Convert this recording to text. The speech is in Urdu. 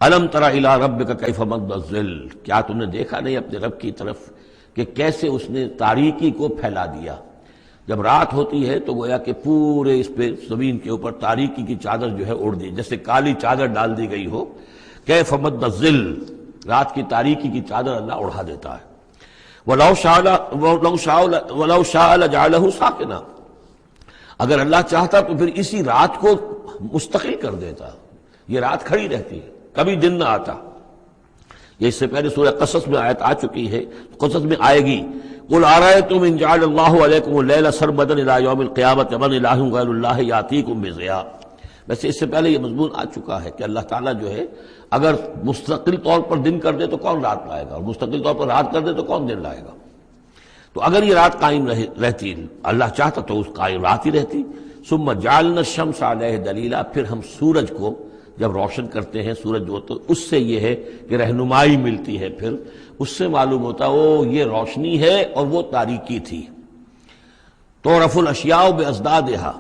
الم تر الی ربک کیف مد الظل، کیا تم نے دیکھا نہیں اپنے رب کی طرف کہ کیسے اس نے تاریکی کو پھیلا دیا۔ جب رات ہوتی ہے تو گویا کہ پورے اس پہ زمین کے اوپر تاریکی کی چادر جو ہے اڑ دی، جیسے کالی چادر ڈال دی گئی ہو۔ کیف مد الظل، رات کی تاریکی کی چادر اللہ اڑا دیتا ہے۔ وَلَوْ شَاءَ لَجَعَلَهُ سَاكِنًا، اگر اللہ چاہتا تو پھر اسی رات کو مستقل کر دیتا، یہ رات کھڑی رہتی ہے، کبھی دن نہ آتا۔ یہ اس سے پہلے سورہ قصص میں آیت آ چکی ہے، قصص میں آئے گی۔ قُلْ أَرَأَيْتُمْ إِنْ جَعَلَ اللَّهُ عَلَيْكُمُ اللَّيْلَ سَرْمَدًا إِلَىٰ يَوْمِ الْقِيَامَةِ مَنْ إِلَٰهٌ غَيْرُ اللَّهِ يَأْتِيكُم بِضِيَاءٍ۔ ویسے اس سے پہلے یہ مضمون آ چکا ہے کہ اللہ تعالیٰ جو ہے اگر مستقل طور پر دن کر دے تو کون رات لائے گا، اور مستقل طور پر رات کر دے تو کون دن لائے گا۔ تو اگر یہ رات قائم رہتی، اللہ چاہتا تو اس قائم رات ہی رہتی۔ ثم جعلنا الشمس علیہ دلیلا، پھر ہم سورج کو جب روشن کرتے ہیں، سورج جو تو اس سے یہ ہے کہ رہنمائی ملتی ہے، پھر اس سے معلوم ہوتا وہ یہ روشنی ہے اور وہ تاریکی تھی۔ تعرف الاشیاء بازدادها،